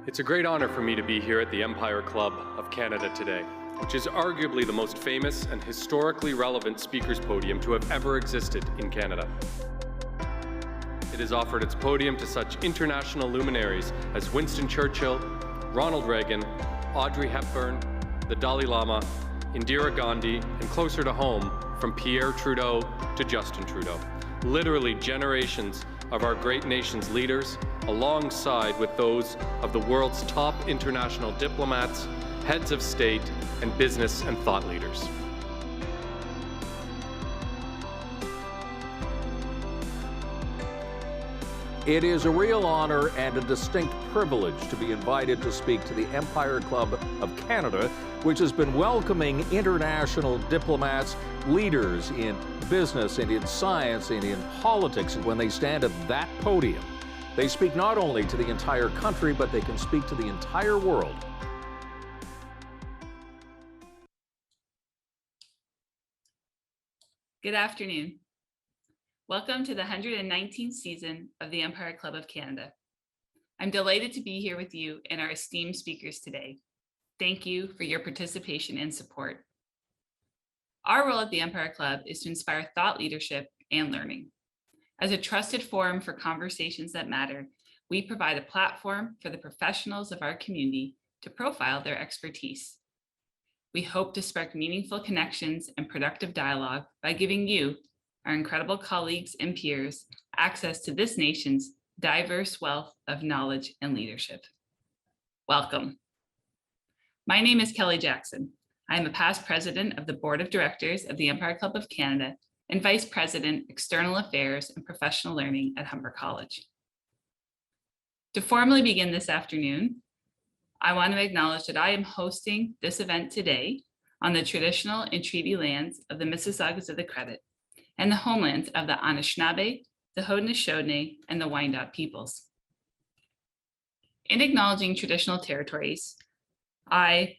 It's a great honor for me to be here at the Empire Club of Canada today, which is arguably the most famous and historically relevant speakers podium to have ever existed in Canada. It has offered its podium to such international luminaries as Winston Churchill, Ronald Reagan, Audrey Hepburn, the Dalai Lama, Indira Gandhi, and closer to home, from Pierre Trudeau to Justin Trudeau. Literally generations of our great nation's leaders, alongside with those of the world's top international diplomats, heads of state, and business and thought leaders. It is a real honor and a distinct privilege to be invited to speak to the Empire Club of Canada, which has been welcoming international diplomats, leaders in business and in science and in politics. And when they stand at that podium, they speak not only to the entire country, but they can speak to the entire world. Good afternoon. Welcome to the 119th season of the Empire Club of Canada. I'm delighted to be here with you and our esteemed speakers today. Thank you for your participation and support. Our role at the Empire Club is to inspire thought leadership and learning. As a trusted forum for conversations that matter, we provide a platform for the professionals of our community to profile their expertise. We hope to spark meaningful connections and productive dialogue by giving you, our incredible colleagues and peers, access to this nation's diverse wealth of knowledge and leadership. Welcome. My name is Kelly Jackson. I am a past president of the Board of Directors of the Empire Club of Canada and Vice President, External Affairs and Professional Learning at Humber College. To formally begin this afternoon, I want to acknowledge that I am hosting this event today on the traditional and treaty lands of the Mississaugas of the Credit and the homelands of the Anishinaabe, the Haudenosaunee, and the Wyandot peoples. In acknowledging traditional territories, I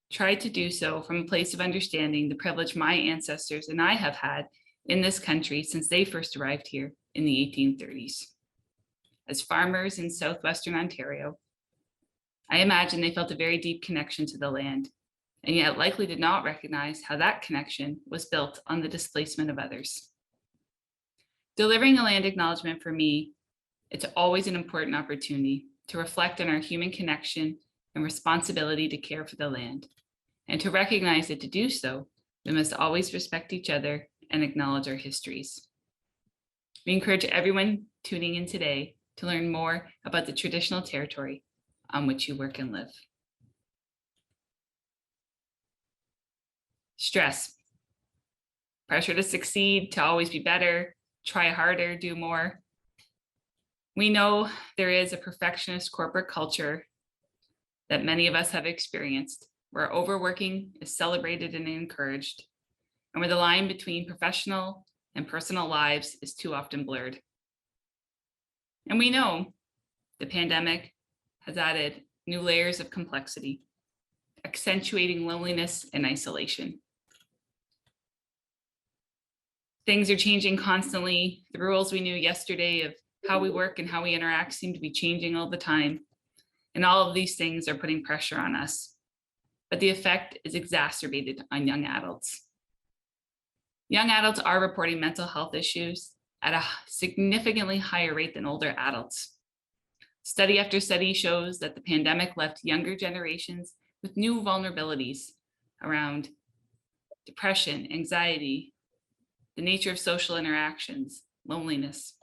tried to do so from a place of understanding the privilege my ancestors and I have had in this country since they first arrived here in the 1830s. As farmers in southwestern Ontario, I imagine they felt a very deep connection to the land, and yet likely did not recognize how that connection was built on the displacement of others. Delivering a land acknowledgement for me, it's always an important opportunity to reflect on our human connection and responsibility to care for the land, and to recognize that to do so, we must always respect each other and acknowledge our histories. We encourage everyone tuning in today to learn more about the traditional territory on which you work and live. Stress, pressure to succeed, to always be better, try harder, do more. We know there is a perfectionist corporate culture that many of us have experienced, where overworking is celebrated and encouraged, and where the line between professional and personal lives is too often blurred. And we know the pandemic has added new layers of complexity, accentuating loneliness and isolation. Things are changing constantly. The rules we knew yesterday of how we work and how we interact seem to be changing all the time. And all of these things are putting pressure on us. But the effect is exacerbated on young adults. Young adults are reporting mental health issues at a significantly higher rate than older adults. Study after study shows that the pandemic left younger generations with new vulnerabilities around depression, anxiety, the nature of social interactions, loneliness.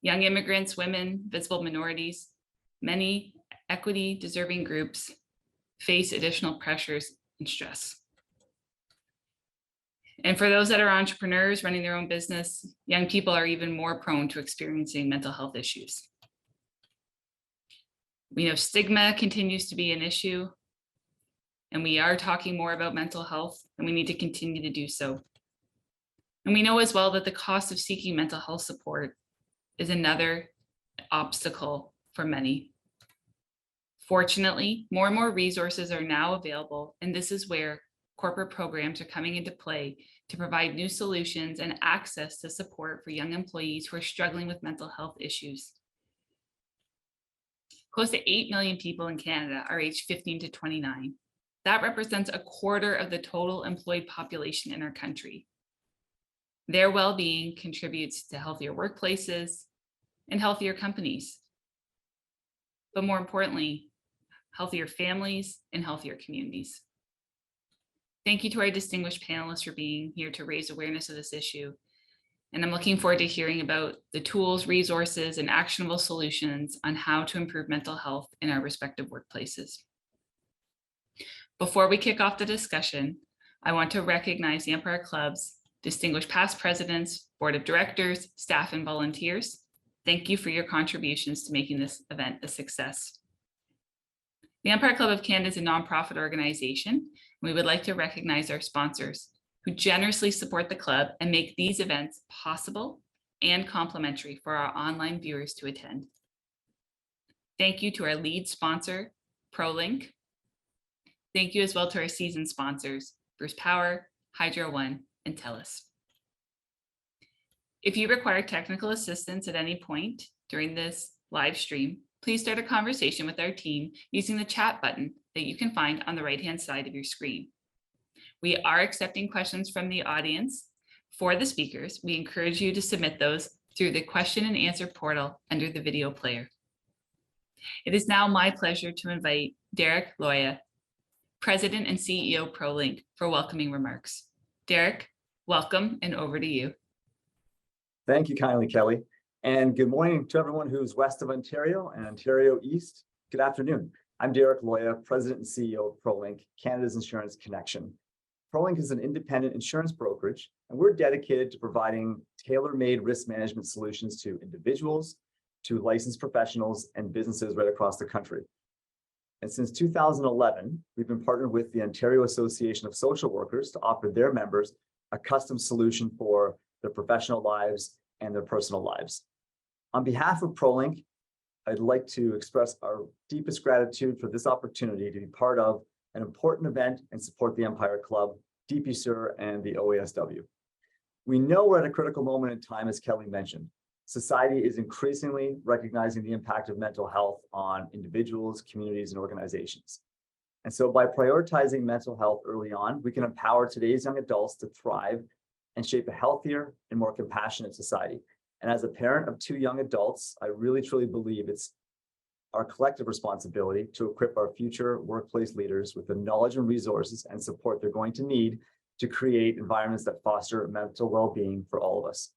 Young immigrants, women, visible minorities, many equity-deserving groups face additional pressures and stress. And for those that are entrepreneurs running their own business, young people are even more prone to experiencing mental health issues. We know stigma continues to be an issue, and we are talking more about mental health, and we need to continue to do so. And we know as well that the cost of seeking mental health support is another obstacle for many. Fortunately, more and more resources are now available, and this is where corporate programs are coming into play to provide new solutions and access to support for young employees who are struggling with mental health issues. Close to 8 million people in Canada are aged 15 to 29. That represents a quarter of the total employed population in our country. Their well-being contributes to healthier workplaces and healthier companies, but more importantly, healthier families and healthier communities. Thank you to our distinguished panelists for being here to raise awareness of this issue. And I'm looking forward to hearing about the tools, resources, and actionable solutions on how to improve mental health in our respective workplaces. Before we kick off the discussion, I want to recognize the Empire Club's distinguished past presidents, board of directors, staff, and volunteers. Thank you for your contributions to making this event a success. The Empire Club of Canada is a nonprofit organization. We would like to recognize our sponsors who generously support the club and make these events possible and complimentary for our online viewers to attend. Thank you to our lead sponsor, ProLink. Thank you as well to our season sponsors, Bruce Power, Hydro One, and TELUS. If you require technical assistance at any point during this live stream, please start a conversation with our team using the chat button that you can find on the right-hand side of your screen. We are accepting questions from the audience. For the speakers, we encourage you to submit those through the question and answer portal under the video player. It is now my pleasure to invite Derek Loya, President and CEO ProLink, for welcoming remarks. Derek, welcome, and over to you. Thank you kindly, Kelly. And good morning to everyone who's west of Ontario and Ontario East. Good afternoon. I'm Derek Loya, President and CEO of ProLink, Canada's Insurance Connection. ProLink is an independent insurance brokerage, and we're dedicated to providing tailor-made risk management solutions to individuals, to licensed professionals, and businesses right across the country. And since 2011, we've been partnered with the Ontario Association of Social Workers to offer their members a custom solution for their professional lives and their personal lives. On behalf of ProLink, I'd like to express our deepest gratitude for this opportunity to be part of an important event and support the Empire Club, DPSUR, and the OASW. We know we're at a critical moment in time, as Kelly mentioned. Society is increasingly recognizing the impact of mental health on individuals, communities, and organizations. And so by prioritizing mental health early on, we can empower today's young adults to thrive and shape a healthier and more compassionate society. And as a parent of 2 young adults, I really truly believe it's our collective responsibility to equip our future workplace leaders with the knowledge and resources and support they're going to need to create environments that foster mental well-being for all of us.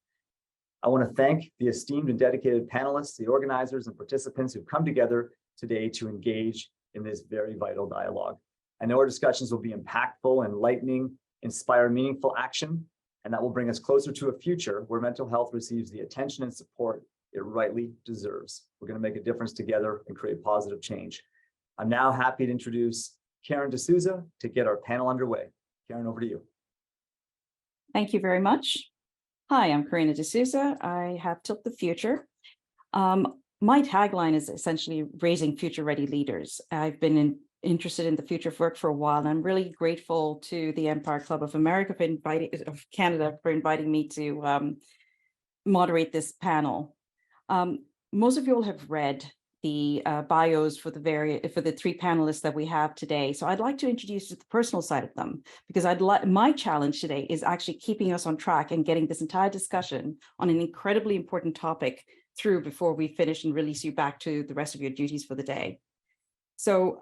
I want to thank the esteemed and dedicated panelists, the organizers, and participants who've come together today to engage in this very vital dialogue. I know our discussions will be impactful, enlightening, inspire meaningful action, and that will bring us closer to a future where mental health receives the attention and support it rightly deserves. We're going to make a difference together and create positive change. I'm now happy to introduce Karen D'Souza to get our panel underway. Karen, over to you. Thank you very much. Hi, I'm Karina D'Souza. I have Tilt the Future. My tagline is essentially raising future-ready leaders. I've been interested in the future of work for a while, and I'm really grateful to the Empire Club of Canada for inviting me to moderate this panel. Most of you all have read the bios for the 3 panelists that we have today. So I'd like to introduce the personal side of them, because my challenge today is actually keeping us on track and getting this entire discussion on an incredibly important topic through before we finish and release you back to the rest of your duties for the day. So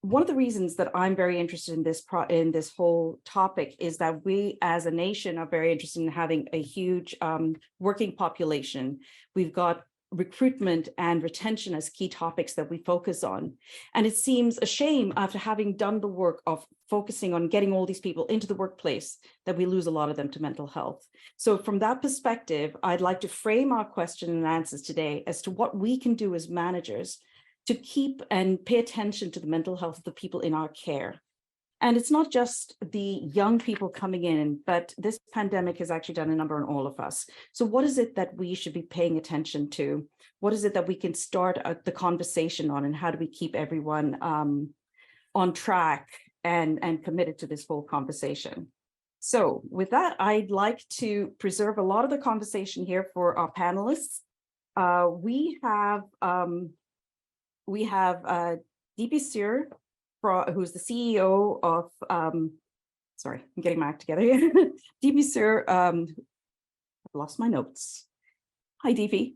one of the reasons that I'm very interested in this whole topic is that we as a nation are very interested in having a huge working population. We've got recruitment and retention as key topics that we focus on. And it seems a shame, after having done the work of focusing on getting all these people into the workplace, that we lose a lot of them to mental health. So from that perspective, I'd like to frame our question and answers today as to what we can do as managers to keep and pay attention to the mental health of the people in our care. And it's not just the young people coming in, but this pandemic has actually done a number on all of us. So what is it that we should be paying attention to? What is it that we can start the conversation on, and how do we keep everyone on track and committed to this whole conversation? So with that, I'd like to preserve a lot of the conversation here for our panelists. We have we have DP Sear, who's the CEO of, sorry, I'm getting my act together here. DP Sear, I've lost my notes. Hi, DP.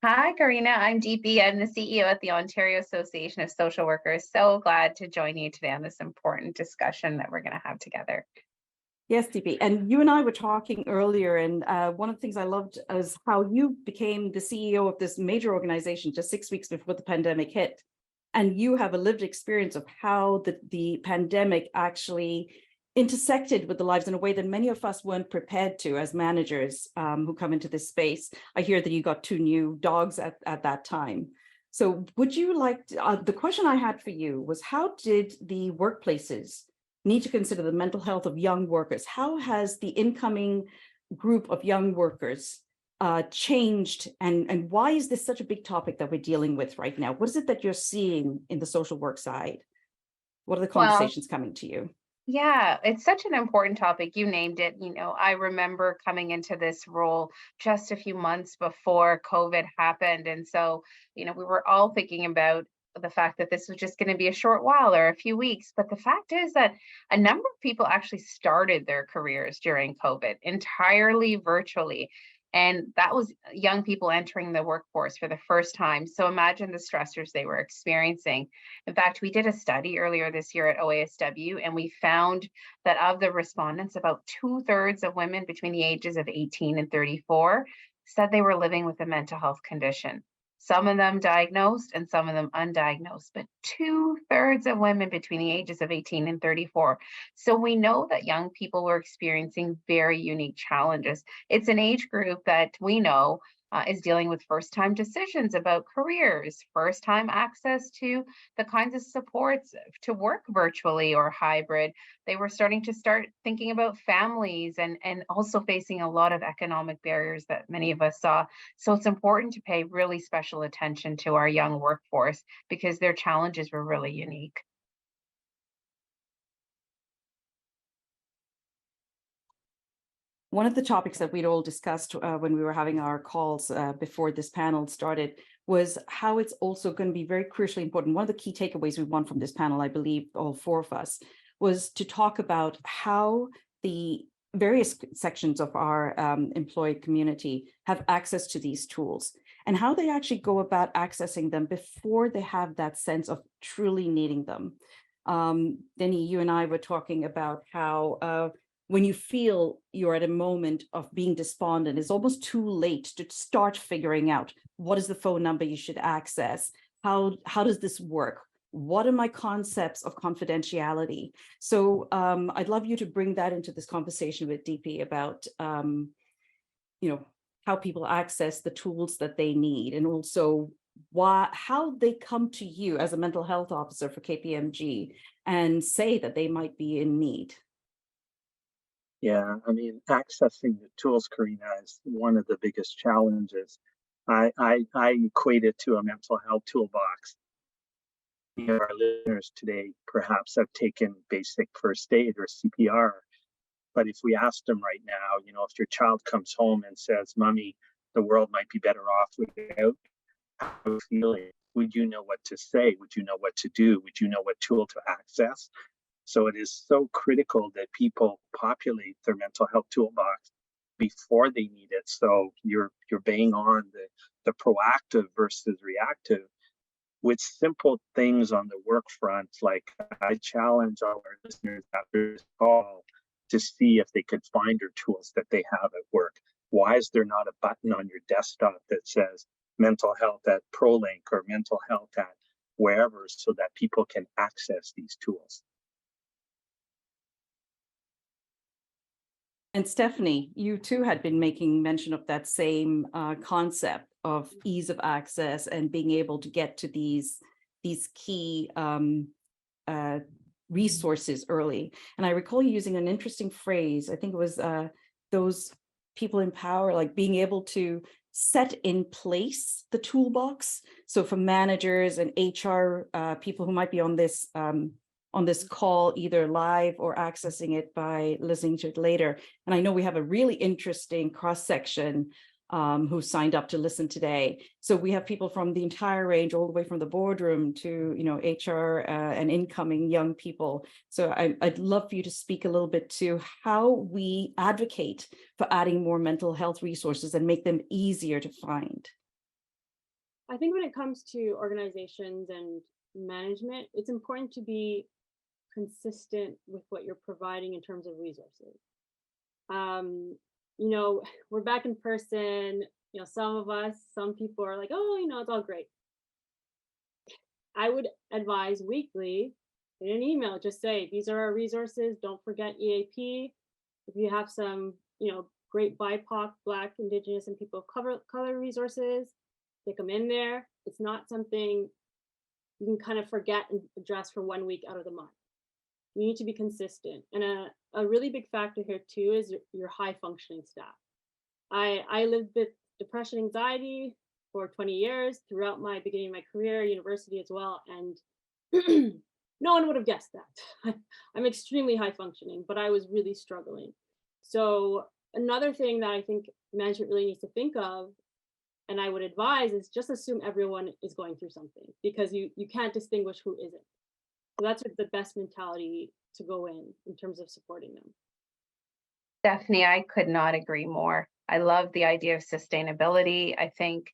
Hi, Karina. I'm DP. I'm the CEO at the Ontario Association of Social Workers. So glad to join you today on this important discussion that we're going to have together. Yes, DP. And you and I were talking earlier, and one of the things I loved is how you became the CEO of this major organization just 6 weeks before the pandemic hit. And you have a lived experience of how the pandemic actually intersected with the lives in a way that many of us weren't prepared to as managers who come into this space. I hear that you got 2 new dogs at that time. So would you like, the question I had for you was, how did the workplaces need to consider the mental health of young workers? How has the incoming group of young workers changed, and why is this such a big topic that we're dealing with right now? What is it that you're seeing in the social work side? What are the conversations coming to you? Yeah, it's such an important topic. You named it. I remember coming into this role just a few months before COVID happened. And so, we were all thinking about the fact that this was just going to be a short while or a few weeks. But the fact is that a number of people actually started their careers during COVID entirely virtually. And that was young people entering the workforce for the first time. So imagine the stressors they were experiencing. In fact, we did a study earlier this year at OASW, and we found that of the respondents, about 2/3 of women between the ages of 18 and 34 said they were living with a mental health condition. Some of them diagnosed and some of them undiagnosed, but 2/3 of women between the ages of 18 and 34. So we know that young people were experiencing very unique challenges. It's an age group that we know is dealing with first-time decisions about careers, first-time access to the kinds of supports to work virtually or hybrid. They were starting to thinking about families and also facing a lot of economic barriers that many of us saw. So it's important to pay really special attention to our young workforce because their challenges were really unique. One of the topics that we'd all discussed when we were having our calls before this panel started was how it's also going to be very crucially important. One of the key takeaways we want from this panel, I believe all 4 of us, was to talk about how the various sections of our employee community have access to these tools and how they actually go about accessing them before they have that sense of truly needing them. Denny, you and I were talking about how when you feel you're at a moment of being despondent, it's almost too late to start figuring out what is the phone number you should access, how does this work, what are my concepts of confidentiality. So I'd love you to bring that into this conversation with DP about how people access the tools that they need, and also how they come to you as a mental health officer for KPMG and say that they might be in need. Yeah, I mean, accessing the tools, Karina, is one of the biggest challenges. I equate it to a mental health toolbox. Our listeners today perhaps have taken basic first aid or CPR, but if we ask them right now, if your child comes home and says, "Mommy, the world might be better off without," how are you feeling? Would you know what to say? Would you know what to do? Would you know what tool to access? So it is so critical that people populate their mental health toolbox before they need it. So you're banging on the proactive versus reactive with simple things on the work front. Like, I challenge all our listeners after this call to see if they could find your tools that they have at work. Why is there not a button on your desktop that says mental health at ProLink or mental health at wherever, so that people can access these tools? And Stephanie, you too had been making mention of that same concept of ease of access and being able to get to these key resources early. And I recall you using an interesting phrase. I think it was those people in power, like being able to set in place the toolbox. So for managers and HR people who might be on this call, either live or accessing it by listening to it later. And I know we have a really interesting cross-section who signed up to listen today. So we have people from the entire range, all the way from the boardroom to, HR and incoming young people. So I'd love for you to speak a little bit to how we advocate for adding more mental health resources and make them easier to find. I think when it comes to organizations and management, it's important to be consistent with what you're providing in terms of resources. We're back in person, some people are like, oh, it's all great. I would advise weekly in an email, just say, these are our resources. Don't forget EAP. If you have some, great BIPOC, Black, Indigenous, and people of color resources, stick them in there. It's not something you can kind of forget and address for 1 week out of the month. You need to be consistent. And a really big factor here too is your high functioning staff. I lived with depression, anxiety for 20 years throughout my beginning of my career, university as well. And no one would have guessed that. I'm extremely high functioning, but I was really struggling. So another thing that I think management really needs to think of, and I would advise, is just assume everyone is going through something, because you can't distinguish who isn't. So that's the best mentality to go in terms of supporting them. Stephanie, I could not agree more. I love the idea of sustainability. I think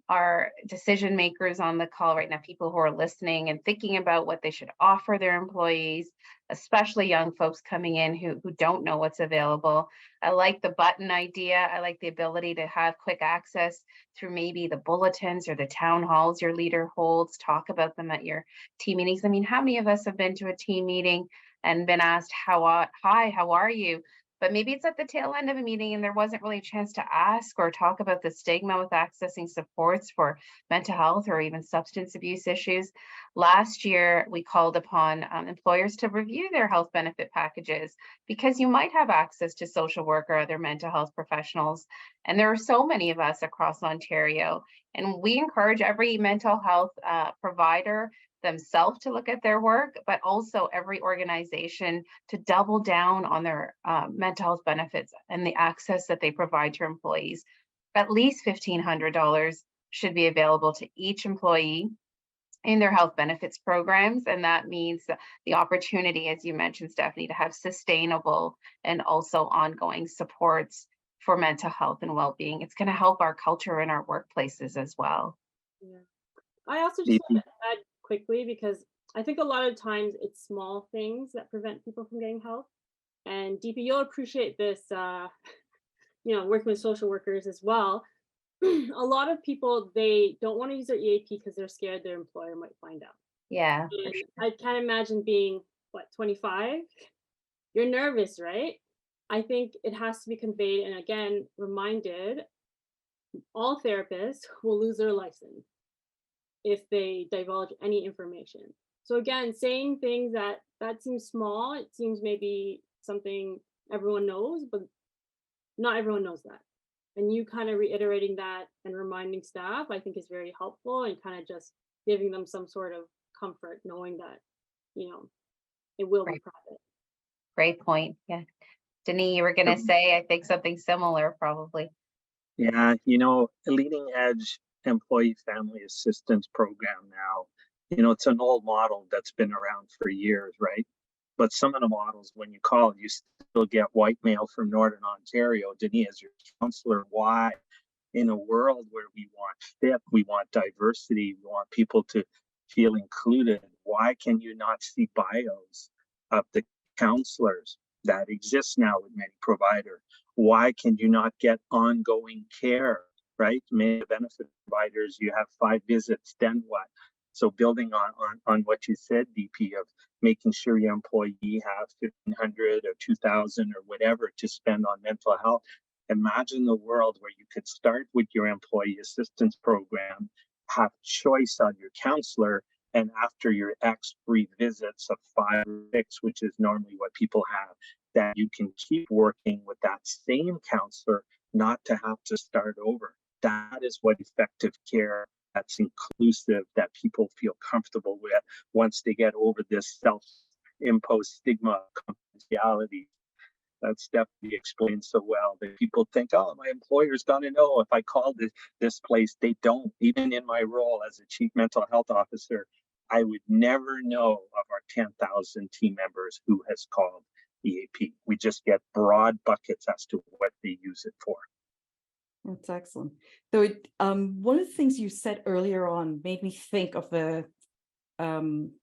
our decision makers on the call right now, people who are listening and thinking about what they should offer their employees, especially young folks coming in who don't know what's available. I like the button idea. I like the ability to have quick access through maybe the bulletins or the town halls your leader holds, talk about them at your team meetings. I mean, how many of us have been to a team meeting and been asked, hi, how are you? But maybe it's at the tail end of a meeting and there wasn't really a chance to ask or talk about the stigma with accessing supports for mental health or even substance abuse issues. Last year, we called upon employers to review their health benefit packages, because you might have access to social work or other mental health professionals. And there are so many of us across Ontario, and we encourage every mental health provider themselves to look at their work, but also every organization to double down on their mental health benefits and the access that they provide to employees. At least $1,500 should be available to each employee in their health benefits programs. And that means the opportunity, as you mentioned, Stephanie, to have sustainable and also ongoing supports for mental health and well-being. It's going to help our culture in our workplaces as well. Yeah. I also just want to add quickly, because I think a lot of times it's small things that prevent people from getting help. And DP, you'll appreciate this, working with social workers as well. A lot of people, they don't want to use their EAP because they're scared their employer might find out. Yeah. And I can't imagine being, 25? You're nervous, right? I think it has to be conveyed, and again, reminded, all therapists will lose their license if they divulge any information. So again, saying things that seems small, it seems maybe something everyone knows, but not everyone knows that. And you kind of reiterating that and reminding staff, I think, is very helpful, and kind of just giving them some sort of comfort, knowing that, it will be private. Great point. Yeah. Denis, you were going to say, I think, something similar, probably. Yeah, leading edge employee family assistance program now, it's an old model that's been around for years, right? But some of the models, when you call, you still get white mail from Northern Ontario. Denis, as your counselor, why, in a world where we want fit, we want diversity, we want people to feel included, why can you not see bios of the counselors that exist now with many providers? Why can you not get ongoing care, right? Many benefit providers, you have 5 visits, then what? So building on what you said, DP, of making sure your employee have $1,500 or $2,000 or whatever to spend on mental health. Imagine the world where you could start with your employee assistance program, have choice on your counselor, and after your X free visits of 5 or 6, which is normally what people have, that you can keep working with that same counselor, not to have to start over. That is what effective care that's inclusive, that people feel comfortable with once they get over this self-imposed stigma of confidentiality. That Stephanie explained so well, that people think, oh, my employer's gonna know if I call this place. They don't. Even in my role as a chief mental health officer, I would never know of our 10,000 team members who has called EAP. We just get broad buckets as to what they use it for. That's excellent. So one of the things you said earlier on made me think of the, I don't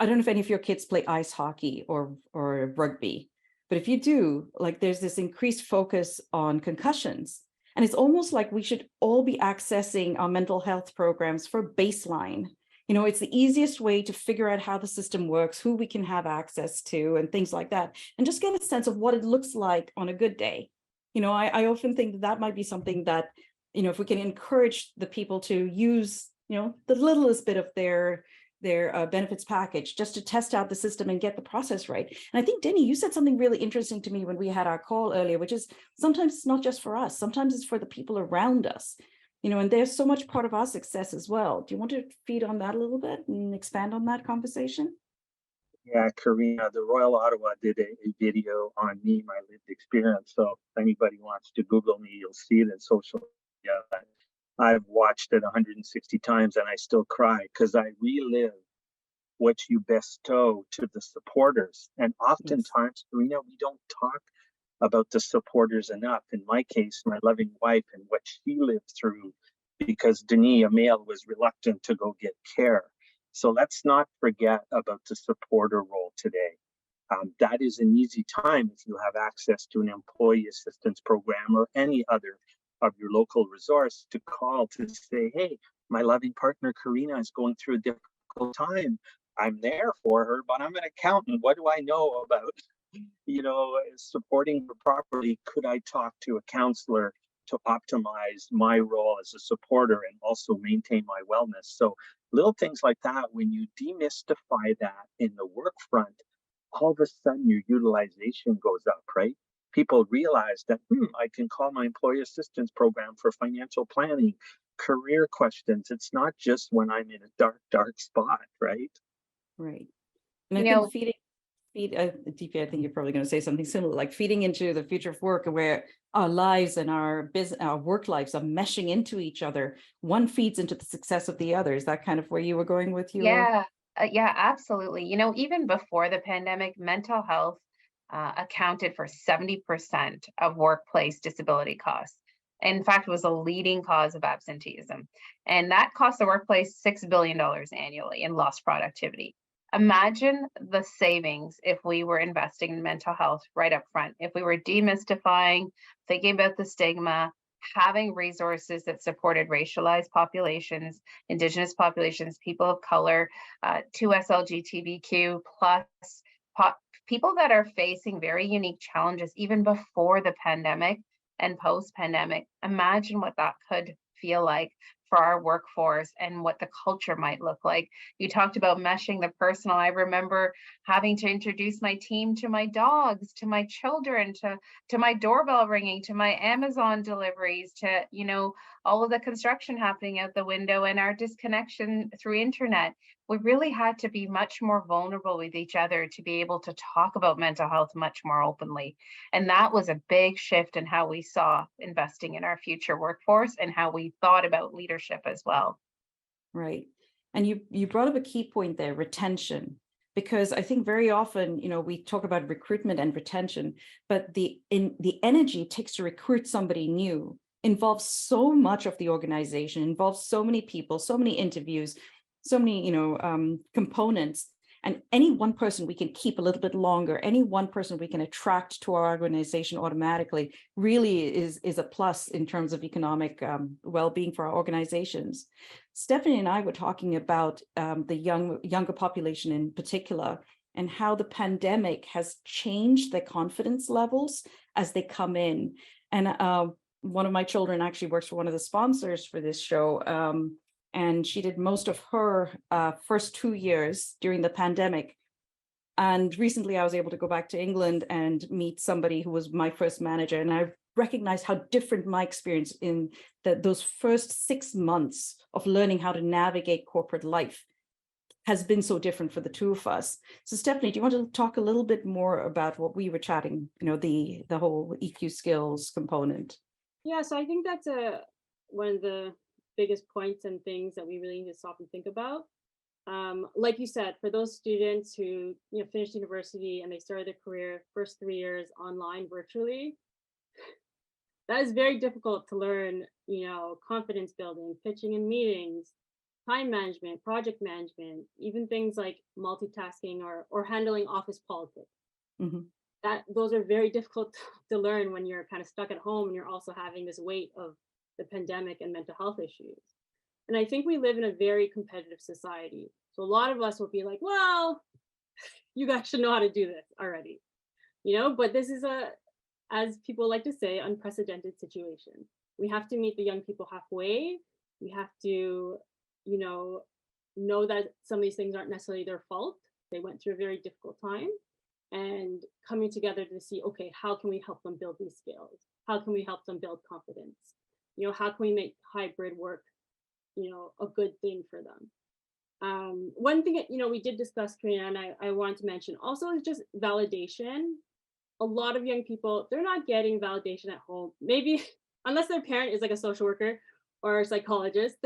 know if any of your kids play ice hockey or rugby, but if you do, like there's this increased focus on concussions. And it's almost like we should all be accessing our mental health programs for baseline. You know, it's the easiest way to figure out how the system works, who we can have access to, and things like that, and just get a sense of what it looks like on a good day. You know, I often think that might be something that, you know, if we can encourage the people to use, you know, the littlest bit of their benefits package just to test out the system and get the process right. And I think, Denny, you said something really interesting to me when we had our call earlier, which is sometimes it's not just for us, sometimes it's for the people around us, you know, and there's so much part of our success as well. Do you want to feed on that a little bit and expand on that conversation? Yeah, Karina, the Royal Ottawa did a video on me, my lived experience. So if anybody wants to Google me, you'll see it in social media. I've watched it 160 times and I still cry because I relive what you bestow to the supporters. And oftentimes, Karina, we don't talk about the supporters enough. In my case, my loving wife and what she lived through because Denis, a male, was reluctant to go get care. So let's not forget about the supporter role today. That is an easy time if you have access to an employee assistance program or any other of your local resource to call to say, hey, my loving partner, Karina, is going through a difficult time. I'm there for her, but I'm an accountant. What do I know about, you know, supporting her properly? Could I talk to a counselor to optimize my role as a supporter and also maintain my wellness? So little things like that, when you demystify that in the work front, all of a sudden your utilization goes up, right? People realize that, I can call my employee assistance program for financial planning, career questions. It's not just when I'm in a dark spot, right? Right. And I You know, think DP, I think you're probably going to say something similar, like feeding into the future of work, where our lives and our business, our work lives are meshing into each other. One feeds into the success of the other. Is that kind of where you were going with your? yeah, absolutely. You know, even before the pandemic, mental health accounted for 70% of workplace disability costs. In fact, it was a leading cause of absenteeism. And that cost the workplace $6 billion annually in lost productivity. Imagine the savings if we were investing in mental health right up front, if we were demystifying, thinking about the stigma, having resources that supported racialized populations, Indigenous populations, people of color, 2S LGBTQ plus people that are facing very unique challenges even before the pandemic and post-pandemic. Imagine what that could feel like for our workforce and what the culture might look like. You talked about meshing the personal. I remember having to introduce my team to my dogs, to my children, to my doorbell ringing, to my Amazon deliveries, to, you know, all of the construction happening out the window and our disconnection through internet. We really had to be much more vulnerable with each other to be able to talk about mental health much more openly. And that was a big shift in how we saw investing in our future workforce and how we thought about leadership as well. Right. And you brought up a key point there, retention, because I think very often, you know, we talk about recruitment and retention, but the energy it takes to recruit somebody new involves so much of the organization, involves so many people, so many interviews, so many, you know, components. And any one person we can keep a little bit longer, any one person we can attract to our organization automatically really is a plus in terms of economic well-being for our organizations. Stephanie and I were talking about the younger population in particular, and how the pandemic has changed their confidence levels as they come in. And one of my children actually works for one of the sponsors for this show. And she did most of her first 2 years during the pandemic. And recently I was able to go back to England and meet somebody who was my first manager. And I recognized how different my experience in those first 6 months of learning how to navigate corporate life has been so different for the two of us. So Stephanie, do you want to talk a little bit more about what we were chatting, the whole EQ skills component? Yeah, so I think that's one of the biggest points and things that we really need to stop and think about. Like you said, for those students who finished university and they started their career first 3 years online virtually, that is very difficult to learn, confidence building, pitching in meetings, time management, project management, even things like multitasking or handling office politics. Mhm. Those are very difficult to learn when you're kind of stuck at home and you're also having this weight of the pandemic and mental health issues. And I think we live in a very competitive society. So a lot of us will be like, well, you guys should know how to do this already, but this is as people like to say, unprecedented situation. We have to meet the young people halfway. We have to, know that some of these things aren't necessarily their fault. They went through a very difficult time, and coming together to see, okay, how can we help them build these skills? How can we help them build confidence? How can we make hybrid work, a good thing for them? One thing, we did discuss, Karina, and I wanted to mention also is just validation. A lot of young people, they're not getting validation at home. Maybe unless their parent is like a social worker or a psychologist,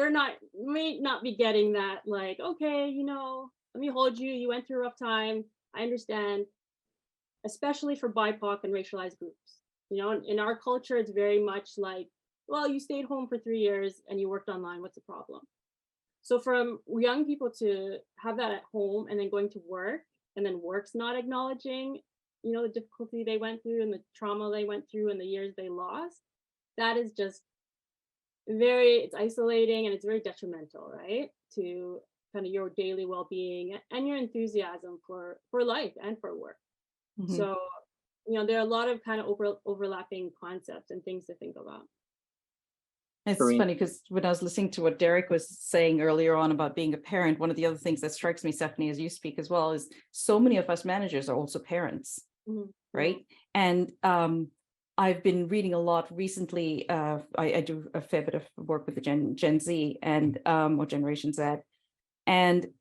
may not be getting that, like, okay, let me hold you. You went through a rough time. I understand, especially for BIPOC and racialized groups. In our culture, it's very much like, well, you stayed home for 3 years and you worked online. What's the problem? So from young people to have that at home and then going to work, and then work's not acknowledging, the difficulty they went through and the trauma they went through and the years they lost, that is just it's isolating and it's very detrimental, right? To kind of your daily well-being and your enthusiasm for life and for work. Mhm. So, there are a lot of kind of overlapping concepts and things to think about. It's Karina. funny because when I was listening to what Derek was saying earlier on about being a parent, one of the other things that strikes me, Stephanie, as you speak as well, is so many of us managers are also parents, Mhm. right? And I've been reading a lot recently. I do a fair bit of work with the Gen Z and or Generation Z, and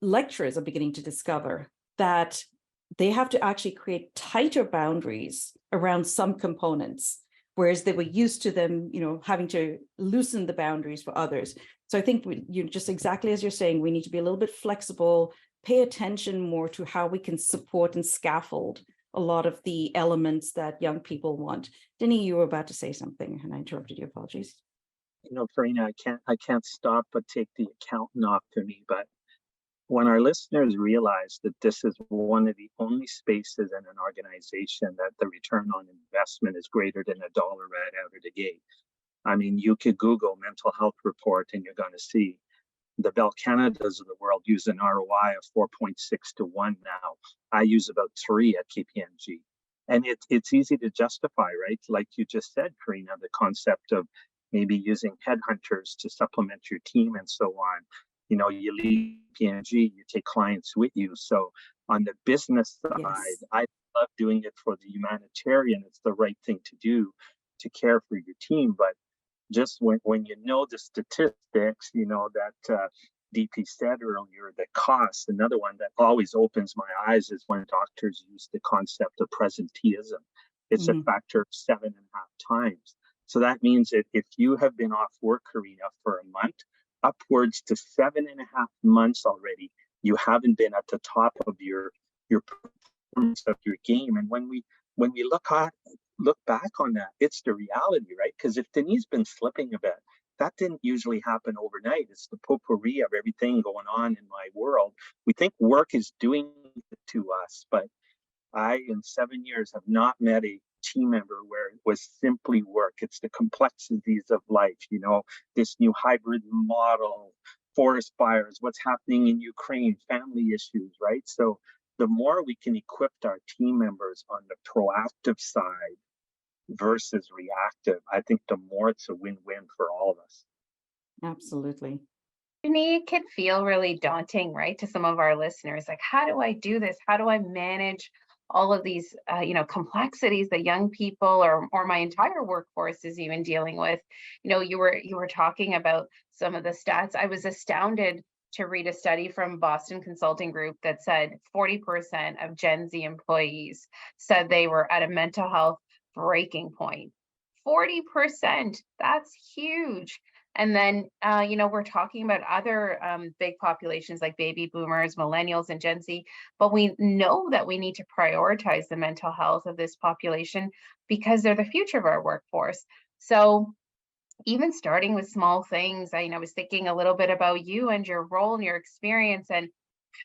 lecturers are beginning to discover that they have to actually create tighter boundaries around some components, whereas they were used to them, having to loosen the boundaries for others. So I think you just exactly as you're saying, we need to be a little bit flexible, pay attention more to how we can support and scaffold a lot of the elements that young people want. Denny, you were about to say something and I interrupted you. Apologies. Karina, I can't stop but take the accountant off to me. But when our listeners realize that this is one of the only spaces in an organization that the return on investment is greater than $1 right out of the gate. I mean, you could Google mental health report and you're going to see the Bell Canadas of the world use an ROI of 4.6 to 1 now. I use about 3 at KPMG. And it's easy to justify, right? Like you just said, Karina, the concept of maybe using headhunters to supplement your team and so on. You leave PMG, you take clients with you. So on the business side, Yes. I love doing it for the humanitarian. It's the right thing to do to care for your team. But just when you know the statistics, that DP said earlier, the cost, another one that always opens my eyes is when doctors use the concept of presenteeism. It's a factor of 7.5 times. So that means that if you have been off work, Karina, for a month, upwards to 7.5 months already, you haven't been at the top of your performance of your game. And when we look back on that, it's the reality, right? Because if Denise been slipping a bit, that didn't usually happen overnight. It's the potpourri of everything going on in my world. We think work is doing it to us, but I, in 7 years, have not met a team member where it was simply work. It's the complexities of life, this new hybrid model, forest fires, what's happening in Ukraine, family issues, right? So the more we can equip our team members on the proactive side versus reactive, I think the more it's a win-win for all of us. Absolutely. It can feel really daunting, right, to some of our listeners. Like, how do I do this? How do I manage all of these, complexities that young people or my entire workforce is even dealing with? You were talking about some of the stats. I was astounded to read a study from Boston Consulting Group that said 40% of Gen Z employees said they were at a mental health breaking point. 40%, that's huge. And then, we're talking about other big populations like baby boomers, millennials, and Gen Z, but we know that we need to prioritize the mental health of this population because they're the future of our workforce. So even starting with small things, I was thinking a little bit about you and your role and your experience and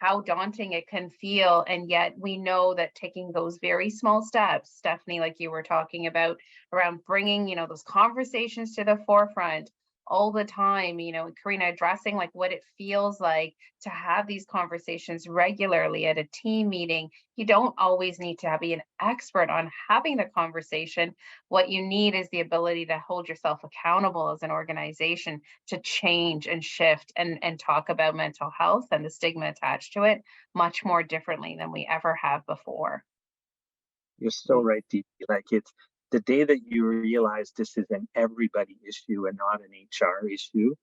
how daunting it can feel. And yet we know that taking those very small steps, Stephanie, like you were talking about, around bringing, those conversations to the forefront all the time, Karina, addressing like what it feels like to have these conversations regularly at a team meeting. You don't always need to be an expert on having the conversation. What you need is the ability to hold yourself accountable as an organization to change and shift and talk about mental health and the stigma attached to it much more differently than we ever have before. You're so right, Dee. Like, it's the day that you realize this is an everybody issue and not an HR issue,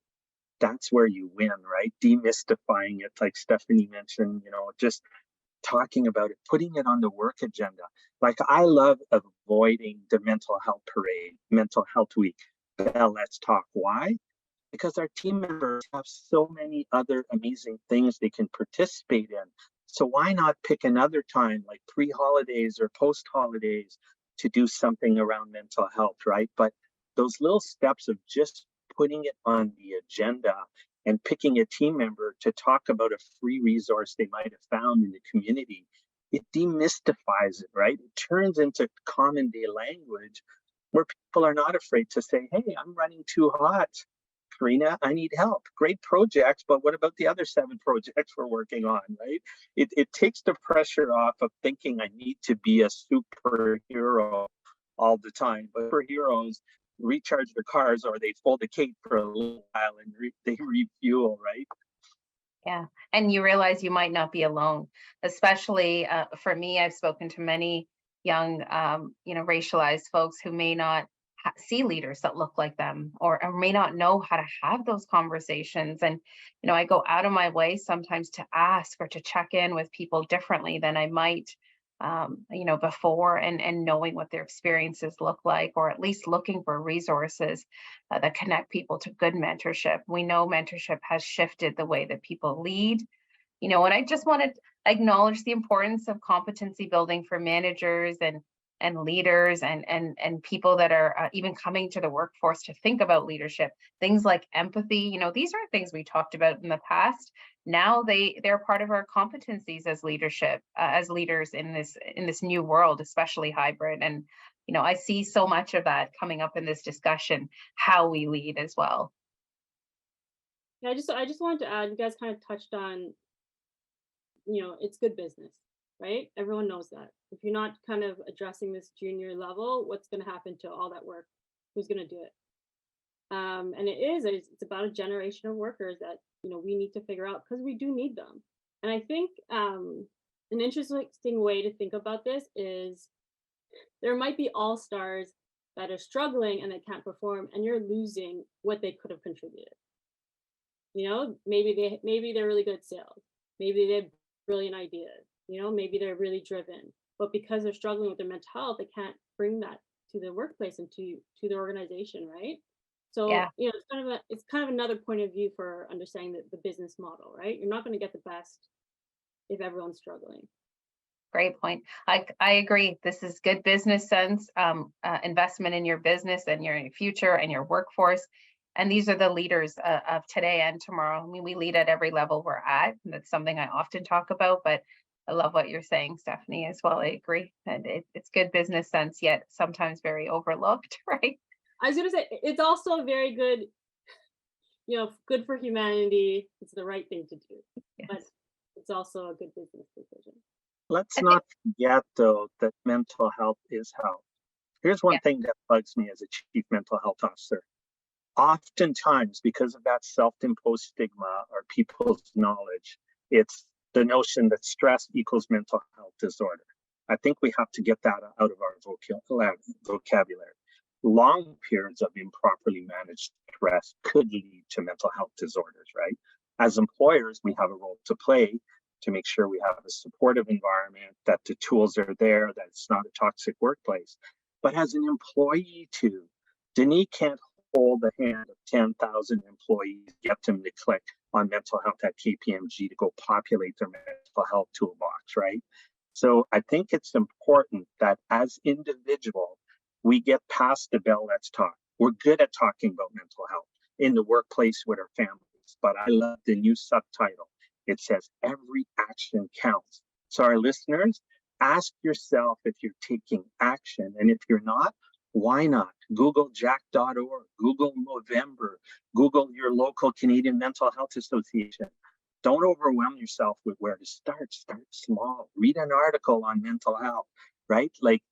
that's where you win, right? Demystifying it, like Stephanie mentioned, just talking about it, putting it on the work agenda. Like, I love avoiding the mental health parade, mental health week. Let's talk. Why? Because our team members have so many other amazing things they can participate in. So why not pick another time, like pre-holidays or post-holidays, to do something around mental health, right? But those little steps of just putting it on the agenda and picking a team member to talk about a free resource they might have found in the community, it demystifies it, right? It turns into common day language where people are not afraid to say, hey, I'm running too hot. Karina, I need help. Great projects, but what about the other 7 projects we're working on, right? It takes the pressure off of thinking I need to be a superhero all the time. But superheroes recharge their cars or they fold a cape for a little while and they refuel, right? Yeah, and you realize you might not be alone, especially for me. I've spoken to many young, racialized folks who may not see leaders that look like them or may not know how to have those conversations. And, I go out of my way sometimes to ask or to check in with people differently than I might, before, and knowing what their experiences look like, or at least looking for resources that connect people to good mentorship. We know mentorship has shifted the way that people lead. And I just want to acknowledge the importance of competency building for managers and leaders and people that are even coming to the workforce to think about leadership. Things like empathy, these aren't things we talked about in the past. Now they're part of our competencies as leadership, as leaders in this new world, especially hybrid. And I see so much of that coming up in this discussion, how we lead as well. Yeah, I just wanted to add, you guys kind of touched on, it's good business, right? Everyone knows that. If you're not kind of addressing this junior level, what's going to happen to all that work? Who's going to do it? And it's about a generation of workers that, we need to figure out, because we do need them. And I think an interesting way to think about this is there might be all-stars that are struggling and they can't perform, and you're losing what they could have contributed. Maybe they're really good at sales. Maybe they have brilliant ideas. Maybe they're really driven, but because they're struggling with their mental health, they can't bring that to the workplace and to the organization, right? So, Yeah. It's kind of another point of view for understanding the business model, right? You're not going to get the best if everyone's struggling. Great point. I agree. This is good business sense, investment in your business and your future and your workforce. And these are the leaders of today and tomorrow. I mean, we lead at every level we're at. And that's something I often talk about, but I love what you're saying, Stephanie, as well. I agree. And it's good business sense, yet sometimes very overlooked, right? I was going to say, it's also a very good, good for humanity. It's the right thing to do, yes. But it's also a good business decision. Let's not forget, though, that mental health is health. Here's one thing that bugs me as a chief mental health officer. Oftentimes, because of that self-imposed stigma or people's knowledge, it's the notion that stress equals mental health disorder. I think we have to get that out of our vocabulary. Long periods of improperly managed stress could lead to mental health disorders, right? As employers, we have a role to play to make sure we have a supportive environment, that the tools are there, that it's not a toxic workplace. But as an employee too, Denis can't hold the hand of 10,000 employees, get them to click on mental health at KPMG to go populate their mental health toolbox, right? So I think it's important that as individuals, we get past the bell, let's talk. We're good at talking about mental health in the workplace with our families, but I love the new subtitle. It says every action counts. So our listeners, ask yourself if you're taking action. And if you're not, why not? Google jack.org, Google Movember, Google your local Canadian Mental Health Association. Don't overwhelm yourself with where to start. Start small. Read an article on mental health, right? Like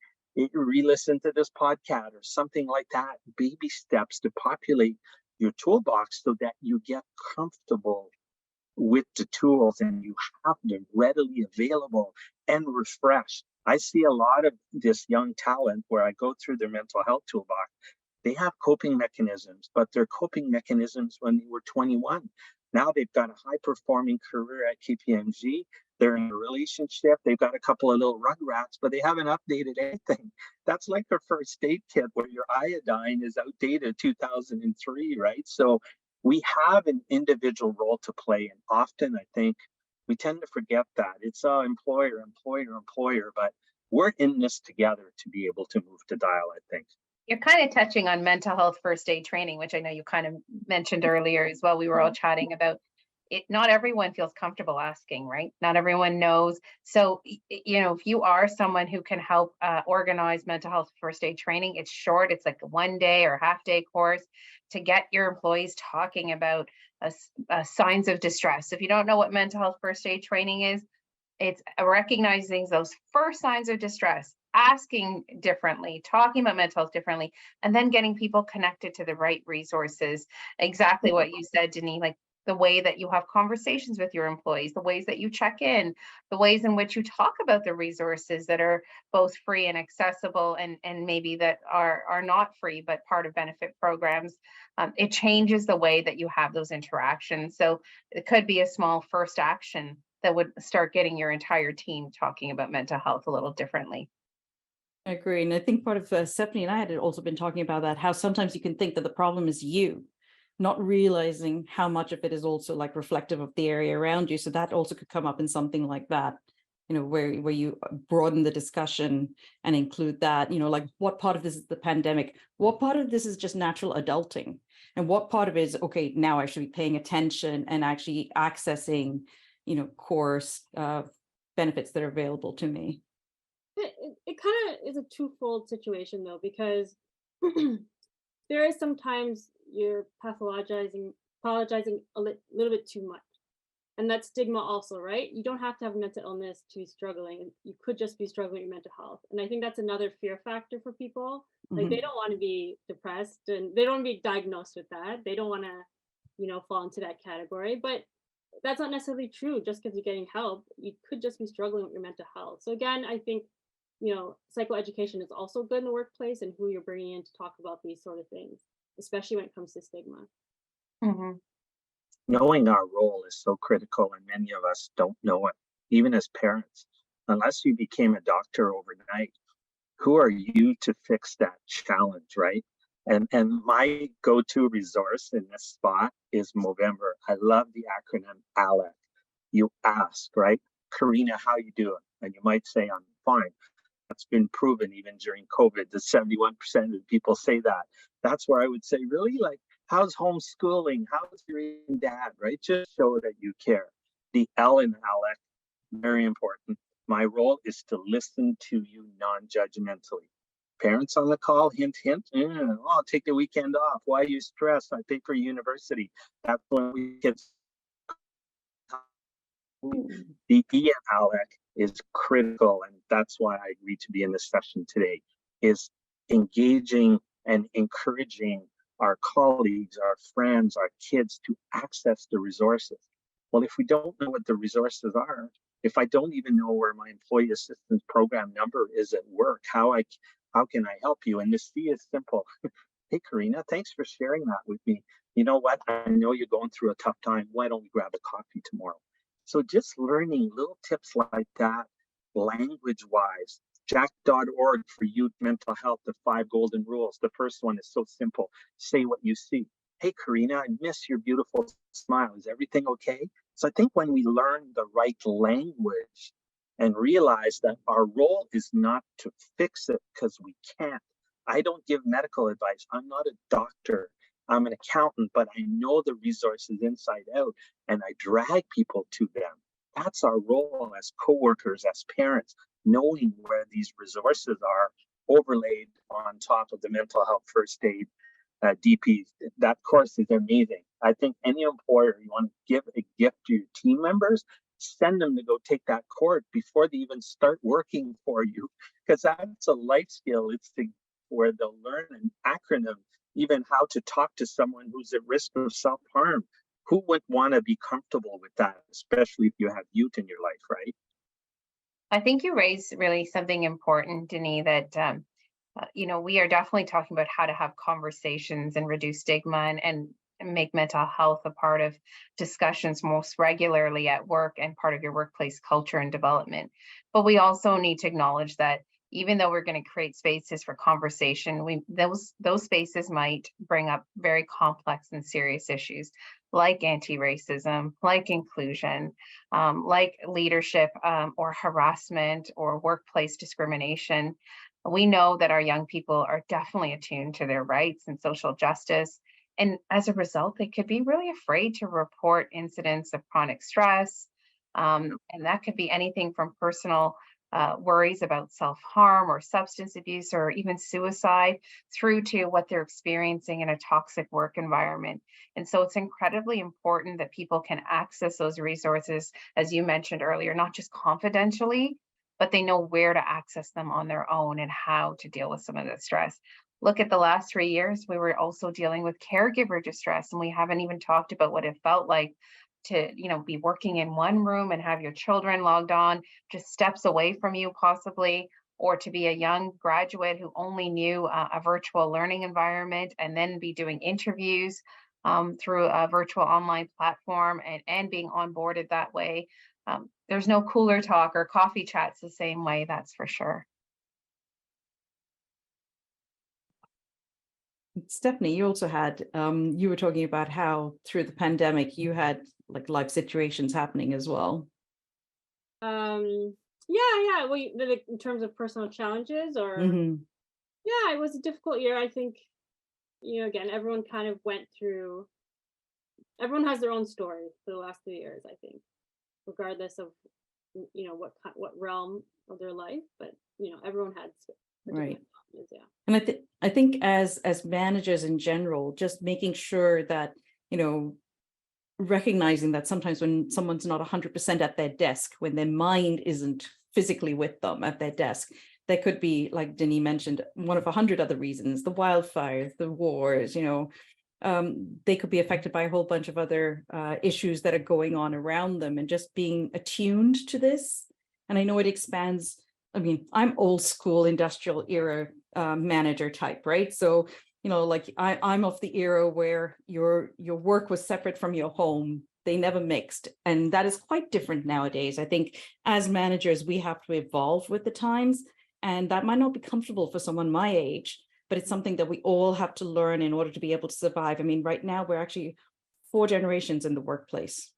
re-listen to this podcast or something like that. Baby steps to populate your toolbox so that you get comfortable with the tools and you have them readily available and refreshed. I see a lot of this young talent where I go through their mental health toolbox. They have coping mechanisms, but they're coping mechanisms when they were 21. Now they've got a high performing career at KPMG. They're in a relationship. They've got a couple of little rugrats, but they haven't updated anything. That's like a first aid kit where your iodine is outdated 2003, right? So we have an individual role to play. And often I think we tend to forget that. It's employer, but we're in this together to be able to move the dial, I think. You're kind of touching on mental health first aid training, which I know you kind of mentioned earlier as well. We were all chatting about it. Not everyone feels comfortable asking, right? Not everyone knows. So, if you are someone who can help organize mental health first aid training, it's short. It's like a 1 day or half day course to get your employees talking about signs of distress. If you don't know what mental health first aid training is, it's recognizing those first signs of distress, asking differently, talking about mental health differently, and then getting people connected to the right resources. Exactly what you said, Denis, like the way that you have conversations with your employees, the ways that you check in, the ways in which you talk about the resources that are both free and accessible and maybe that are not free, but part of benefit programs. It changes the way that you have those interactions. So it could be a small first action that would start getting your entire team talking about mental health a little differently. I agree. And I think part of Stephanie and I had also been talking about that, how sometimes you can think that the problem is you, not realizing how much of it is also like reflective of the area around you. So that also could come up in something like that, where you broaden the discussion and include that, like what part of this is the pandemic, what part of this is just natural adulting, and what part of it is, okay, now I should be paying attention and actually accessing, course benefits that are available to me. It kind of is a twofold situation though, because there is sometimes you're apologizing a little bit too much. And that's stigma also, right? You don't have to have mental illness to be struggling. You could just be struggling with mental health. And I think that's another fear factor for people. Like they don't want to be depressed and they don't want to be diagnosed with that. They don't want to, fall into that category. But that's not necessarily true. Just because you're getting help, you could just be struggling with your mental health. So again, I think, psychoeducation is also good in the workplace and who you're bringing in to talk about these sort of things, especially when it comes to stigma. Mm-hmm. Knowing our role is so critical, and many of us don't know it, even as parents. Unless you became a doctor overnight, who are you to fix that challenge, right? And my go-to resource in this spot is Movember. I love the acronym ALEC. You ask, right? Karina, how you doing? And you might say, I'm fine. That's been proven even during COVID. The 71% of people say that. That's where I would say, really, like, how's homeschooling? How's your dad, right? Just show that you care. The L in ALEC, very important. My role is to listen to you non-judgmentally. Parents on the call, hint, hint. I'll take the weekend off. Why are you stressed? I pay for university. That's when we get. The E in ALEC is critical, and that's why I agreed to be in this session today, is engaging and encouraging our colleagues, our friends, our kids to access the resources. Well, if we don't know what the resources are, if I don't even know where my employee assistance program number is at work, how can I help you? And the C is simple. hey, Karina, thanks for sharing that with me. You know what? I know you're going through a tough time. Why don't we grab a coffee tomorrow? So just learning little tips like that, language wise. Jack.org for youth mental health, the 5 golden rules. The first one is so simple. Say what you see. Hey, Karina, I miss your beautiful smile. Is everything okay? So I think when we learn the right language and realize that our role is not to fix it because we can't. I don't give medical advice. I'm not a doctor. I'm an accountant, but I know the resources inside out and I drag people to them. That's our role as coworkers, as parents, knowing where these resources are overlaid on top of the mental health first aid DPs. That course is amazing. I think any employer, you want to give a gift to your team members, send them to go take that course before they even start working for you, because that's a life skill. It's where they'll learn an acronym, even how to talk to someone who's at risk of self-harm. Who would want to be comfortable with that, especially if you have youth in your life, right? I think you raised really something important, Denis, that we are definitely talking about how to have conversations and reduce stigma and make mental health a part of discussions most regularly at work and part of your workplace culture and development. But we also need to acknowledge that even though we're going to create spaces for conversation, those spaces might bring up very complex and serious issues like anti-racism, like inclusion, like leadership or harassment or workplace discrimination. We know that our young people are definitely attuned to their rights and social justice. And as a result, they could be really afraid to report incidents of chronic stress. And that could be anything from personal worries about self-harm or substance abuse or even suicide through to what they're experiencing in a toxic work environment. And so it's incredibly important that people can access those resources, as you mentioned earlier, not just confidentially, but they know where to access them on their own and how to deal with some of the stress. Look at the last 3 years, we were also dealing with caregiver distress, and we haven't even talked about what it felt like to, be working in one room and have your children logged on just steps away from you possibly, or to be a young graduate who only knew a virtual learning environment and then be doing interviews through a virtual online platform and being onboarded that way. There's no cooler talk or coffee chats the same way, that's for sure. Stephanie, you also had, you were talking about how through the pandemic, you had like life situations happening as well. Yeah. Well, in terms of personal challenges or, yeah, it was a difficult year. I think, again, everyone kind of went through, everyone has their own story for the last 3 years, I think, regardless of, what realm of their life, but, everyone had Right. Yeah. And I think as managers in general, just making sure that, recognizing that sometimes when someone's not 100% at their desk, when their mind isn't physically with them at their desk, there could be, like Denis mentioned, one of 100 other reasons: the wildfires, the wars, they could be affected by a whole bunch of other issues that are going on around them, and just being attuned to this. And I know it expands. I mean, I'm old school industrial era manager type, right? So, like I'm of the era where your work was separate from your home. They never mixed. And that is quite different nowadays. I think as managers, we have to evolve with the times. And that might not be comfortable for someone my age, but it's something that we all have to learn in order to be able to survive. I mean, right now, we're actually 4 generations in the workplace.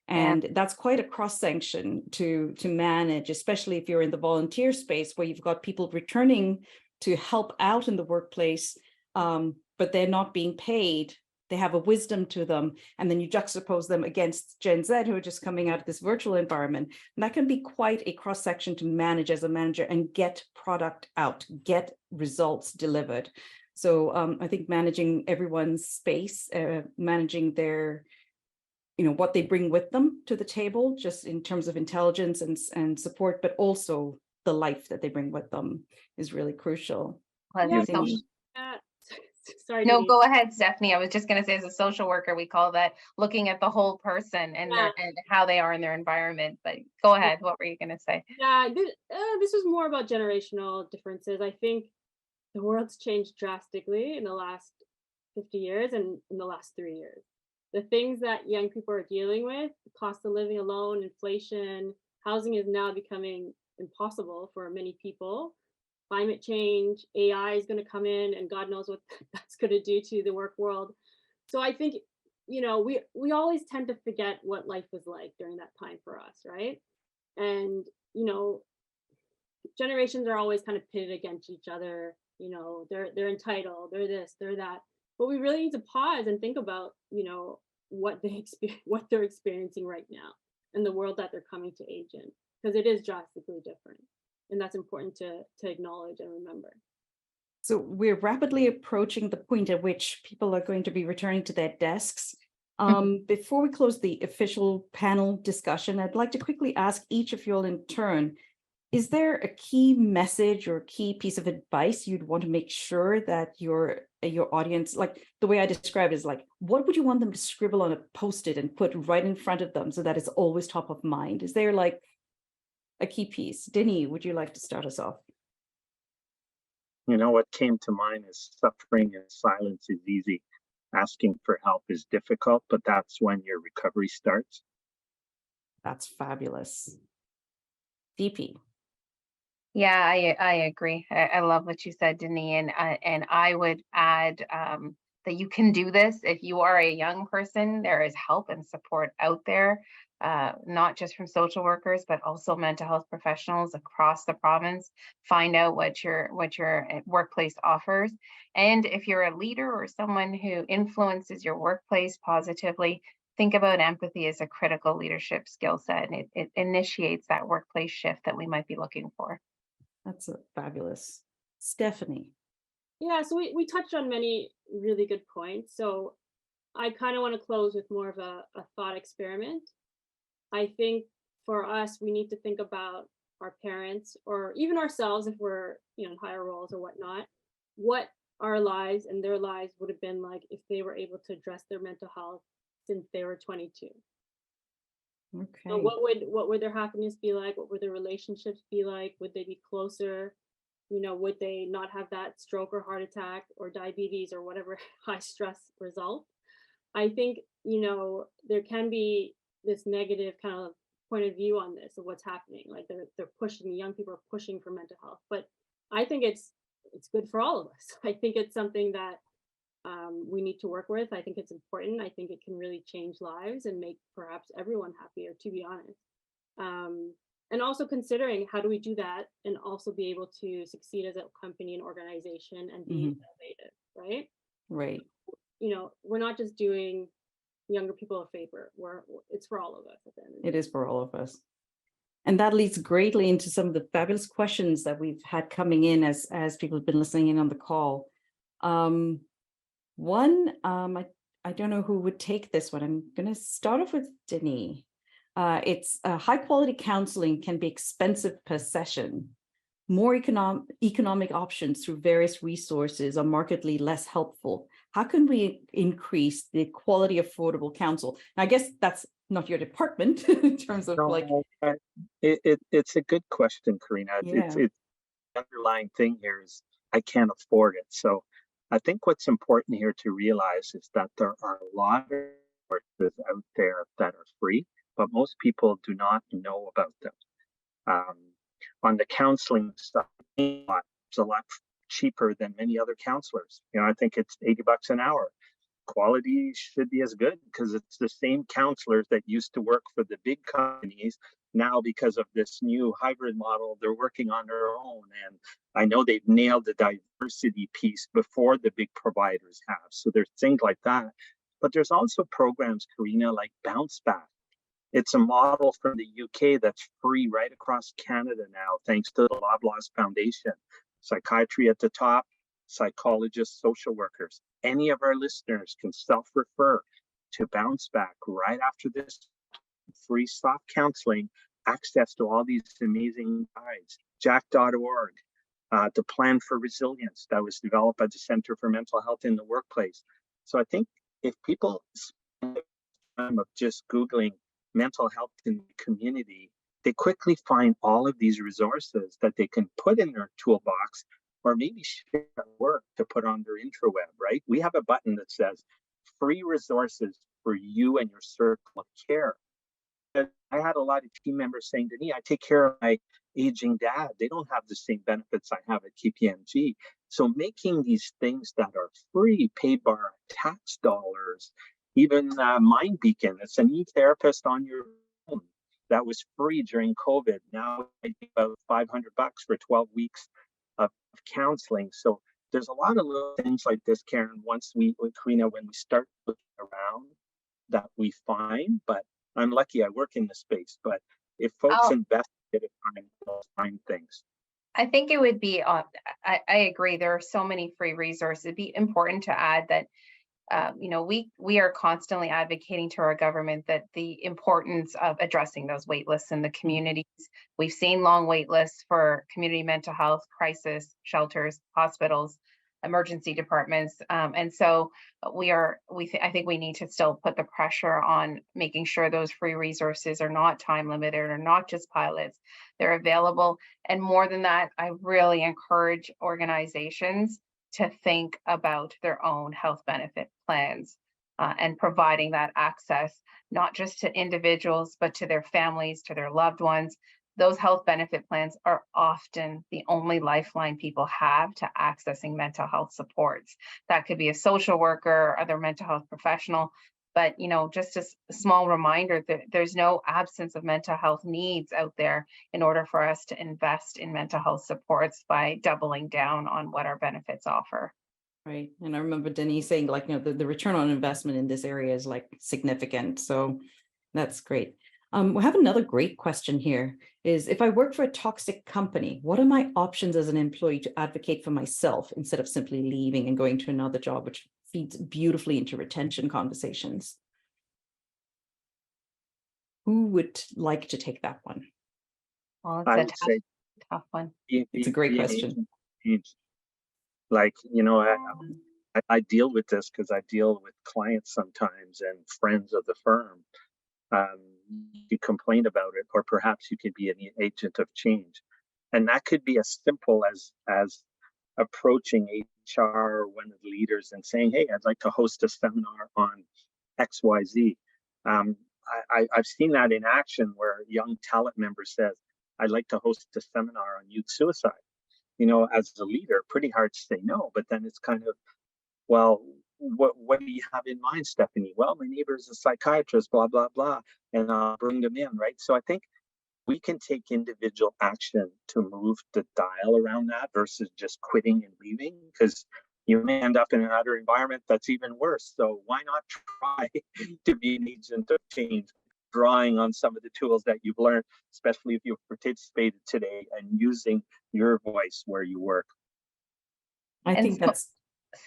And that's quite a cross section to manage, especially if you're in the volunteer space where you've got people returning to help out in the workplace, but they're not being paid. They have a wisdom to them. And then you juxtapose them against Gen Z who are just coming out of this virtual environment. And that can be quite a cross section to manage as a manager and get product out, get results delivered. So I think managing everyone's space, managing their what they bring with them to the table, just in terms of intelligence and support, but also the life that they bring with them is really crucial. Yeah, sorry. No, Denise. go ahead, Stephanie. I was just going to say, as a social worker, we call that looking at the whole person and how they are in their environment. But go ahead. What were you going to say? Yeah, this was more about generational differences. I think the world's changed drastically in the last 50 years and in the last 3 years. The things that young people are dealing with, the cost of living alone, inflation, housing is now becoming impossible for many people. Climate change, AI is going to come in, and God knows what that's going to do to the work world. So I think, we always tend to forget what life was like during that time for us, right? And, generations are always kind of pitted against each other. They're entitled, they're this, they're that. But we really need to pause and think about, what what they're experiencing right now and the world that they're coming to age in, because it is drastically different. And that's important to acknowledge and remember. So we're rapidly approaching the point at which people are going to be returning to their desks. Before we close the official panel discussion, I'd like to quickly ask each of you all in turn, is there a key message or key piece of advice you'd want to make sure that your audience, like the way I describe it is like, what would you want them to scribble on a Post-it and put right in front of them so that it's always top of mind? Is there like a key piece? Denny, would you like to start us off? What came to mind is suffering in silence is easy. Asking for help is difficult, but that's when your recovery starts. That's fabulous. DP. Yeah, I agree. I love what you said, Denis, and I would add that you can do this if you are a young person. There is help and support out there, not just from social workers, but also mental health professionals across the province. Find out what your workplace offers, and if you're a leader or someone who influences your workplace positively, think about empathy as a critical leadership skill set, and it initiates that workplace shift that we might be looking for. That's fabulous. Stephanie. Yeah, so we touched on many really good points. So I kind of want to close with more of a thought experiment. I think for us, we need to think about our parents or even ourselves if we're in higher roles or whatnot, what our lives and their lives would have been like if they were able to address their mental health since they were 22. Okay. So what would their happiness be like? What would their relationships be like? Would they be closer? Would they not have that stroke or heart attack or diabetes or whatever high stress result? I think, there can be this negative kind of point of view on this of what's happening. Like they're pushing, young people are pushing for mental health, but I think it's good for all of us. I think it's something that we need to work with. I think it's important. I think it can really change lives and make perhaps everyone happier, to be honest. And also considering how do we do that and also be able to succeed as a company and organization and be innovative, right? Right. We're not just doing younger people a favor. It's for all of us at the end of the It day. is for all of us. And that leads greatly into some of the fabulous questions that we've had coming in as people have been listening in on the call. I don't know who would take this one. I'm going to start off with Denis. It's high quality counseling can be expensive per session. More economic options through various resources are markedly less helpful. How can we increase the quality of affordable counsel? And I guess that's not your department in terms of It's a good question, Karina. Yeah. It's the underlying thing here is I can't afford it. So I think what's important here to realize is that there are a lot of resources out there that are free, but most people do not know about them. On the counseling stuff, it's a lot cheaper than many other counselors. I think it's $80 an hour. Quality should be as good because it's the same counselors that used to work for the big companies. Now, because of this new hybrid model, they're working on their own. And I know they've nailed the diversity piece before the big providers have. So there's things like that. But there's also programs, Karina, like Bounce Back. It's a model from the UK that's free right across Canada now, thanks to the Loblaws Foundation. Psychiatry at the top, psychologists, social workers. Any of our listeners can self-refer to Bounce Back right after this free soft counseling, access to all these amazing guides. Jack.org, the Plan for Resilience that was developed by the Center for Mental Health in the Workplace. So I think if people spend time of just Googling mental health in the community, they quickly find all of these resources that they can put in their toolbox or maybe share at work to put on their intraweb, right? We have a button that says free resources for you and your circle of care. And I had a lot of team members saying to me, I take care of my aging dad. They don't have the same benefits I have at KPMG. So making these things that are free, paid by our tax dollars, even Mind Beacon, it's an e-therapist on your phone that was free during COVID. Now it's about $500 for 12 weeks of counseling. So there's a lot of little things like this, Karen, Karina, when we start looking around that we find, but I'm lucky I work in the space, but if folks invest in it, they'll find things. I think it would be, I agree, there are so many free resources. It'd be important to add that, we are constantly advocating to our government that the importance of addressing those wait lists in the communities. We've seen long wait lists for community mental health, crisis shelters, hospitals, emergency departments. And so I think we need to still put the pressure on making sure those free resources are not time limited or not just pilots, they're available. And more than that, I really encourage organizations to think about their own health benefit plans and providing that access, not just to individuals, but to their families, to their loved ones. Those health benefit plans are often the only lifeline people have to accessing mental health supports. That could be a social worker or other mental health professional, but just a small reminder that there's no absence of mental health needs out there in order for us to invest in mental health supports by doubling down on what our benefits offer. Right. And I remember Denise saying the return on investment in this area is significant. So that's great. We have another great question here is, if I work for a toxic company, what are my options as an employee to advocate for myself instead of simply leaving and going to another job, which feeds beautifully into retention conversations? Who would like to take that one? Well, I it's would a say tough one. It's a great question. I deal with this because I deal with clients sometimes and friends of the firm. You complain about it, or perhaps you could be an agent of change, and that could be as simple as approaching HR or one of the leaders and saying, "Hey, I'd like to host a seminar on XYZ." I've seen that in action where a young talent member says, "I'd like to host a seminar on youth suicide." As a leader, pretty hard to say no, but then it's kind of, well, what do you have in mind, Stephanie? Well, my neighbor is a psychiatrist, blah, blah, blah, and I'll bring them in, right? So I think we can take individual action to move the dial around that versus just quitting and leaving, because you may end up in another environment that's even worse. So why not try to be an agent of change, drawing on some of the tools that you've learned, especially if you've participated today, and using your voice where you work. I think that's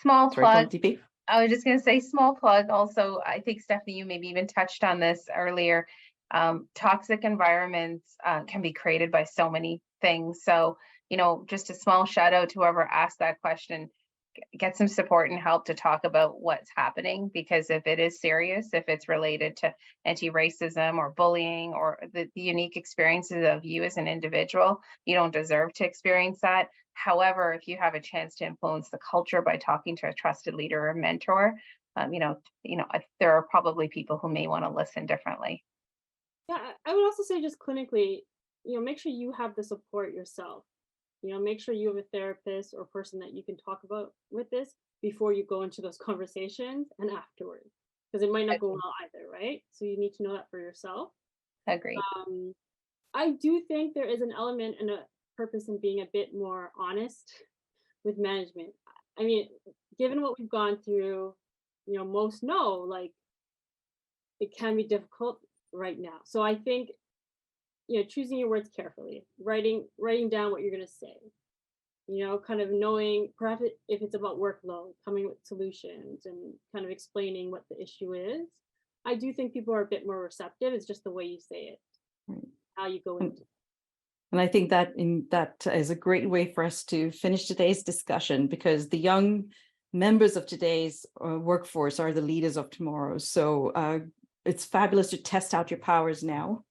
small plug. Sorry, I was just going to say small plug. Also, I think, Stephanie, you maybe even touched on this earlier. Toxic environments can be created by so many things. So, just a small shout out to whoever asked that question. Get some support and help to talk about what's happening, because if it is serious, if it's related to anti-racism or bullying or the unique experiences of you as an individual, you don't deserve to experience that. However, if you have a chance to influence the culture by talking to a trusted leader or mentor, there are probably people who may want to listen differently. Yeah, I would also say just clinically, make sure you have the support yourself. Make sure you have a therapist or person that you can talk about with this before you go into those conversations and afterwards, because it might not go well either, right? So you need to know that for yourself. Agree. I do think there is an element and a purpose in being a bit more honest with management. I mean, given what we've gone through, most know, it can be difficult right now. So I think, choosing your words carefully, writing down what you're going to say, kind of knowing, perhaps if it's about workload, coming with solutions and kind of explaining what the issue is. I do think people are a bit more receptive. It's just the way you say it, right, how you go into it. And I think that is a great way for us to finish today's discussion, because the young members of today's workforce are the leaders of tomorrow. So it's fabulous to test out your powers now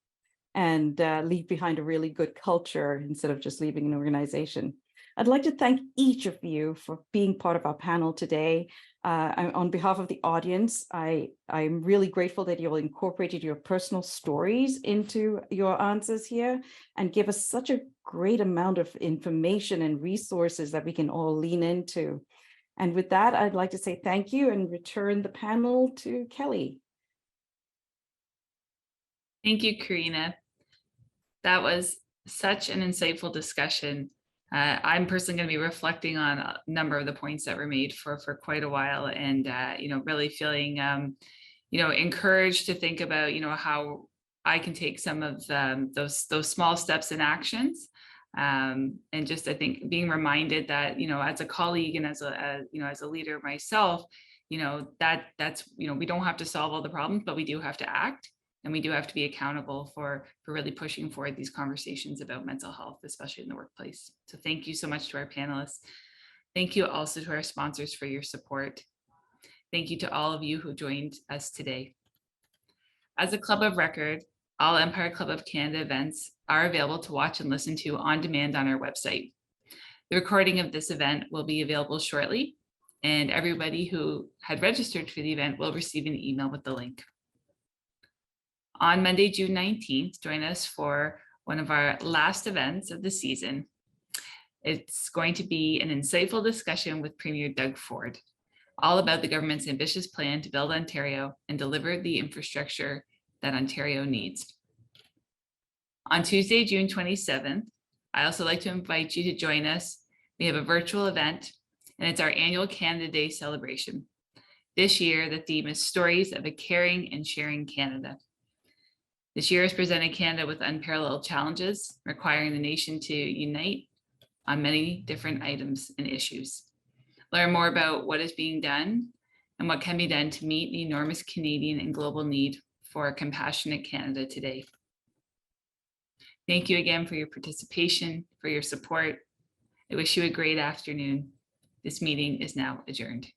and leave behind a really good culture instead of just leaving an organization. I'd like to thank each of you for being part of our panel today. On behalf of the audience, I'm really grateful that you all incorporated your personal stories into your answers here and give us such a great amount of information and resources that we can all lean into. And with that, I'd like to say thank you and return the panel to Kelly. Thank you, Karina. That was such an insightful discussion. I'm personally going to be reflecting on a number of the points that were made for quite a while, and really feeling encouraged to think about how I can take some of those small steps and actions, and just I think being reminded that as a colleague and as a leader myself, that's we don't have to solve all the problems, but we do have to act. And we do have to be accountable for really pushing forward these conversations about mental health, especially in the workplace. So thank you so much to our panelists. Thank you also to our sponsors for your support. Thank you to all of you who joined us today. As a club of record, all Empire Club of Canada events are available to watch and listen to on demand on our website. The recording of this event will be available shortly, and everybody who had registered for the event will receive an email with the link. On Monday, June 19th, join us for one of our last events of the season. It's going to be an insightful discussion with Premier Doug Ford, all about the government's ambitious plan to build Ontario and deliver the infrastructure that Ontario needs. On Tuesday, June 27th, I also like to invite you to join us. We have a virtual event, and it's our annual Canada Day celebration. This year, the theme is Stories of a Caring and Sharing Canada. This year has presented Canada with unparalleled challenges, requiring the nation to unite on many different items and issues. Learn more about what is being done and what can be done to meet the enormous Canadian and global need for a compassionate Canada today. Thank you again for your participation, for your support. I wish you a great afternoon. This meeting is now adjourned.